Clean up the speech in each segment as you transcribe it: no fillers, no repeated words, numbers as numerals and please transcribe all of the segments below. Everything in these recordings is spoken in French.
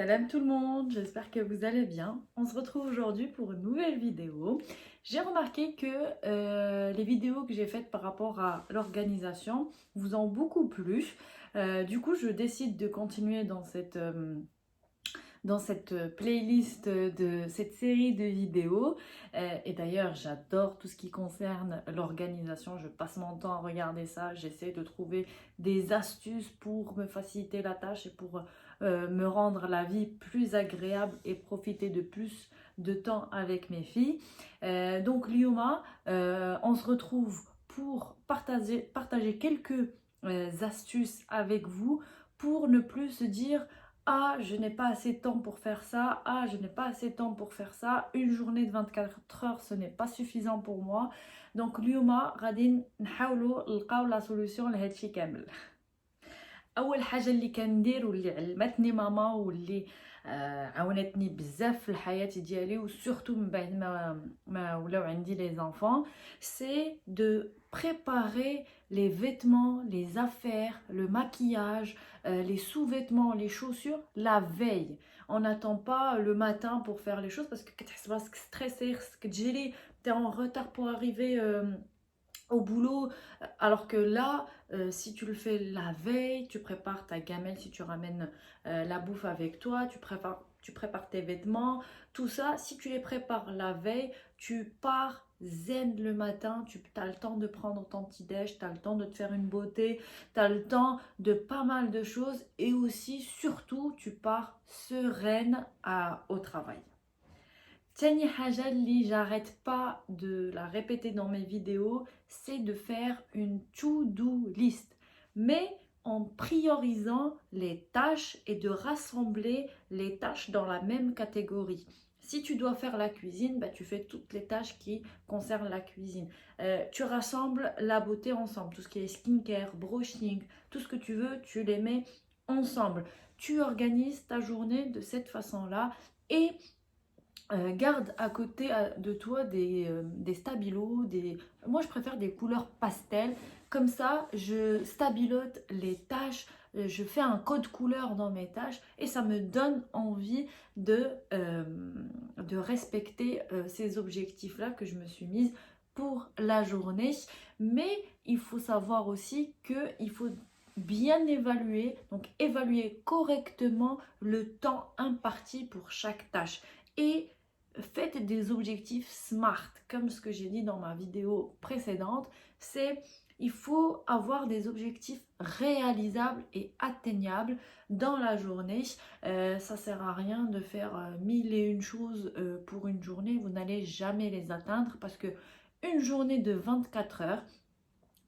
Salam tout le monde, j'espère que vous allez bien. On se retrouve aujourd'hui pour une nouvelle vidéo. J'ai remarqué que les vidéos que j'ai faites par rapport à l'organisation vous ont beaucoup plu. Du coup, je décide de continuer dans cette playlist de cette série de vidéos. Et d'ailleurs, j'adore tout ce qui concerne l'organisation. Je passe mon temps à regarder ça. J'essaie de trouver des astuces pour me faciliter la tâche et pour me rendre la vie plus agréable et profiter de plus de temps avec mes filles. Donc, Lioma, on se retrouve pour partager quelques astuces avec vous pour ne plus se dire ah, je n'ai pas assez de temps pour faire ça. Ah, je n'ai pas assez de temps pour faire ça. Une journée de 24 heures, ce n'est pas suffisant pour moi. Donc, اليوم غادي نحاولوا نلقاو لا سوليوشن لهذا الشيء كامل. اول حاجه اللي كندير واللي علمتني ماما واللي عاونتني بزاف في الحياه ديالي وسورتو من بعد ما ولاو عندي لي زانفون سي دو préparer les vêtements, les affaires, le maquillage, les sous-vêtements, les chaussures la veille. On n'attend pas le matin pour faire les choses parce que كتحس براسك stressé, كتجري, t'es en retard pour arriver au boulot, alors que là, si tu le fais la veille, tu prépares ta gamelle, si tu ramènes la bouffe avec toi, tu prépares tes vêtements, tout ça, si tu les prépares la veille, tu pars zen le matin, tu as le temps de prendre ton petit déj, tu as le temps de te faire une beauté, tu as le temps de pas mal de choses et aussi, surtout, tu pars sereine au travail. Tani haja li j'arrête pas de la répéter dans mes vidéos, c'est de faire une to-do list, mais en priorisant les tâches et de rassembler les tâches dans la même catégorie. Si tu dois faire la cuisine, bah, tu fais toutes les tâches qui concernent la cuisine. Tu rassembles la beauté ensemble, tout ce qui est skincare, brushing, tout ce que tu veux, tu les mets ensemble. Tu organises ta journée de cette façon-là et garde à côté de toi des stabilos, moi je préfère des couleurs pastel, comme ça je stabilote les tâches, je fais un code couleur dans mes tâches et ça me donne envie de respecter ces objectifs-là que je me suis mise pour la journée. Mais il faut savoir aussi qu'il faut bien évaluer, donc évaluer correctement le temps imparti pour chaque tâche. Et faites des objectifs SMART, comme ce que j'ai dit dans ma vidéo précédente, il faut avoir des objectifs réalisables et atteignables dans la journée. Ça sert à rien de faire 1001 choses pour une journée, vous n'allez jamais les atteindre parce que une journée de 24 heures,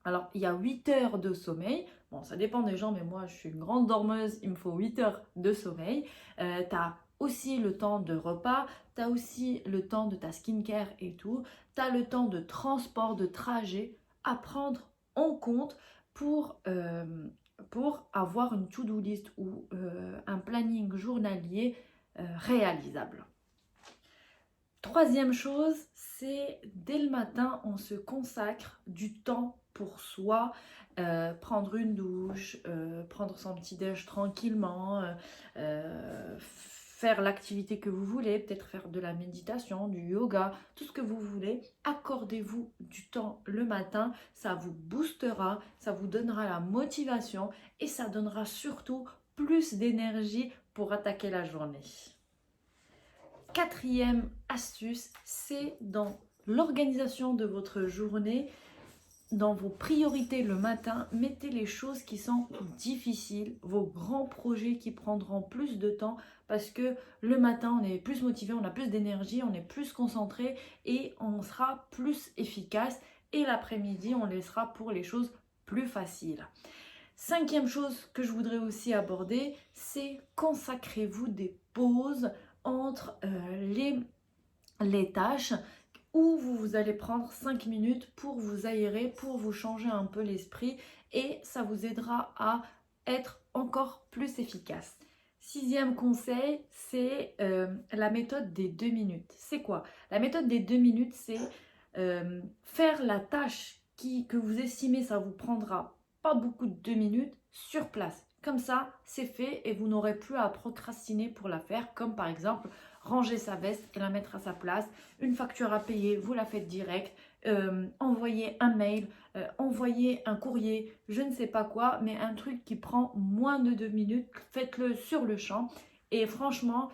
alors il y a 8 heures de sommeil, bon ça dépend des gens mais moi je suis une grande dormeuse, il me faut 8 heures de sommeil, t'as aussi le temps de repas, tu as aussi le temps de ta skincare et tout, tu as le temps de transport, de trajet à prendre en compte pour avoir une to-do list ou un planning journalier réalisable. Troisième chose, c'est dès le matin, on se consacre du temps pour soi, prendre une douche, prendre son petit déj tranquillement, faire l'activité que vous voulez, peut-être faire de la méditation, du yoga, tout ce que vous voulez. Accordez-vous du temps le matin, ça vous boostera, ça vous donnera la motivation et ça donnera surtout plus d'énergie pour attaquer la journée. Quatrième astuce, c'est dans l'organisation de votre journée, dans vos priorités le matin, mettez les choses qui sont difficiles, vos grands projets qui prendront plus de temps parce que le matin on est plus motivé, on a plus d'énergie, on est plus concentré et on sera plus efficace et l'après-midi on laissera pour les choses plus faciles. Cinquième chose que je voudrais aussi aborder, c'est consacrez-vous des pauses entre les tâches où vous allez prendre 5 minutes pour vous aérer, pour vous changer un peu l'esprit et ça vous aidera à être encore plus efficace. Sixième conseil, c'est la méthode des 2 minutes. C'est quoi? La méthode des 2 minutes, c'est faire la tâche que vous estimez ça vous prendra pas beaucoup de 2 minutes sur place. Comme ça, c'est fait et vous n'aurez plus à procrastiner pour la faire, comme par exemple ranger sa veste et la mettre à sa place. Une facture à payer, vous la faites direct. Envoyer un mail, envoyer un courrier, je ne sais pas quoi, mais un truc qui prend moins de 2 minutes, faites-le sur le champ. Et franchement,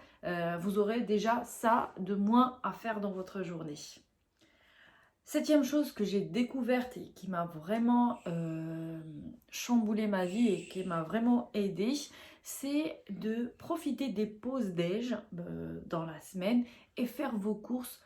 vous aurez déjà ça de moins à faire dans votre journée. Septième chose que j'ai découverte et qui m'a vraiment chamboulé ma vie et qui m'a vraiment aidée, c'est de profiter des pauses déj dans la semaine et faire vos courses,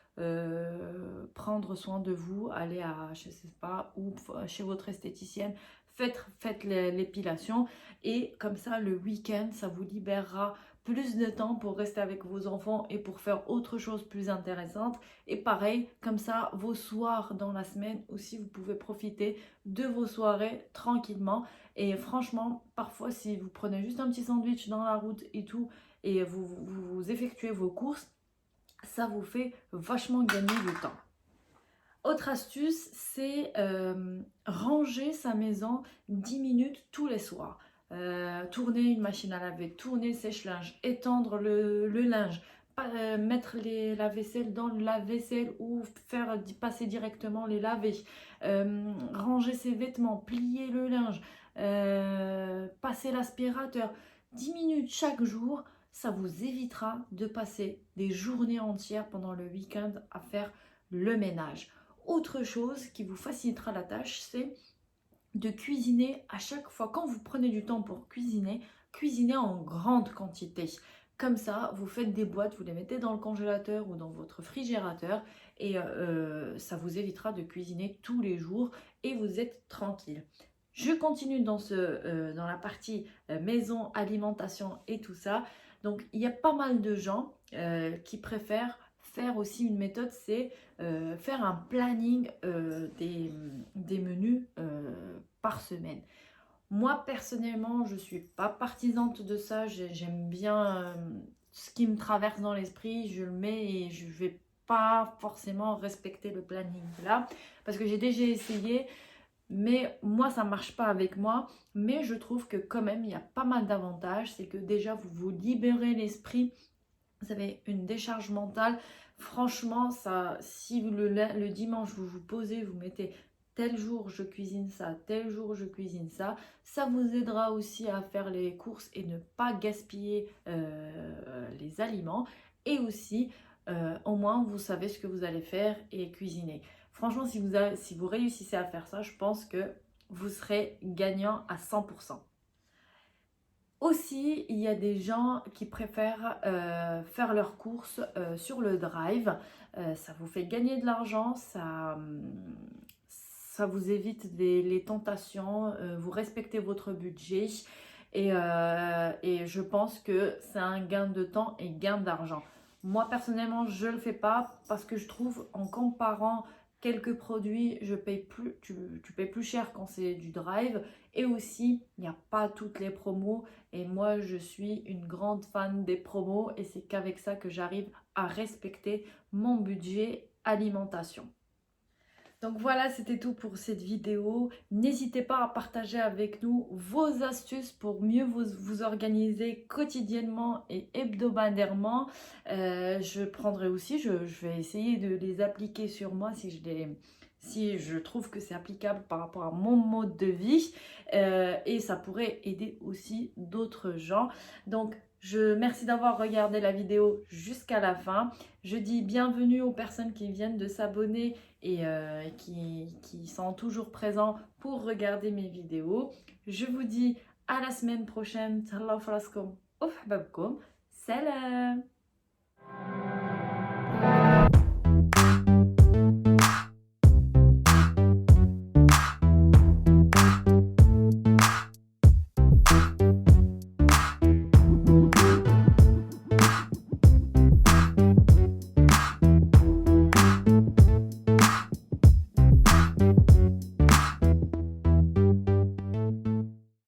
prendre soin de vous, aller à, je sais pas, ou chez votre esthéticienne, faites l'épilation et comme ça le week-end, ça vous libérera plus de temps pour rester avec vos enfants et pour faire autre chose plus intéressante. Et pareil, comme ça, vos soirs dans la semaine aussi, vous pouvez profiter de vos soirées tranquillement. Et franchement, parfois, si vous prenez juste un petit sandwich dans la route et tout, et vous effectuez vos courses, ça vous fait vachement gagner du temps. Autre astuce, c'est ranger sa maison 10 minutes tous les soirs. Tourner une machine à laver, tourner le sèche-linge, étendre le linge, mettre la vaisselle dans le lave-vaisselle ou faire passer directement les laver, ranger ses vêtements, plier le linge, passer l'aspirateur. 10 minutes chaque jour, ça vous évitera de passer des journées entières pendant le week-end à faire le ménage. Autre chose qui vous facilitera la tâche, c'est de cuisiner à chaque fois. Quand vous prenez du temps pour cuisiner, cuisinez en grande quantité. Comme ça, vous faites des boîtes, vous les mettez dans le congélateur ou dans votre frigérateur et ça vous évitera de cuisiner tous les jours et vous êtes tranquille. Je continue dans la partie maison, alimentation et tout ça. Donc, il y a pas mal de gens qui préfèrent faire aussi une méthode, c'est faire un planning des menus par semaine. Moi, personnellement, je ne suis pas partisane de ça. J'aime bien ce qui me traverse dans l'esprit, je le mets et je ne vais pas forcément respecter le planning là. Parce que j'ai déjà essayé, mais moi, ça ne marche pas avec moi. Mais je trouve que quand même, il y a pas mal d'avantages. C'est que déjà, vous vous libérez l'esprit. Vous avez une décharge mentale. Franchement, ça, si le dimanche, vous vous posez, vous mettez tel jour je cuisine ça, tel jour je cuisine ça, ça vous aidera aussi à faire les courses et ne pas gaspiller les aliments. Et aussi, au moins, vous savez ce que vous allez faire et cuisiner. Franchement, si vous réussissez à faire ça, je pense que vous serez gagnant à 100%. Aussi, il y a des gens qui préfèrent faire leurs courses sur le drive. Ça vous fait gagner de l'argent, ça vous évite les tentations, vous respectez votre budget et je pense que c'est un gain de temps et gain d'argent. Moi, personnellement, je ne le fais pas parce que je trouve en comparant quelques produits, tu payes plus cher quand c'est du drive. Et aussi, il n'y a pas toutes les promos. Et moi, je suis une grande fan des promos. Et c'est qu'avec ça que j'arrive à respecter mon budget alimentation. Donc voilà, c'était tout pour cette vidéo. N'hésitez pas à partager avec nous vos astuces pour mieux vous organiser quotidiennement et hebdomadairement. Je prendrai aussi, je vais essayer de les appliquer sur moi si je trouve que c'est applicable par rapport à mon mode de vie. Et ça pourrait aider aussi d'autres gens. Donc, merci d'avoir regardé la vidéo jusqu'à la fin. Je dis bienvenue aux personnes qui viennent de s'abonner et qui sont toujours présents pour regarder mes vidéos. Je vous dis à la semaine prochaine. Salam.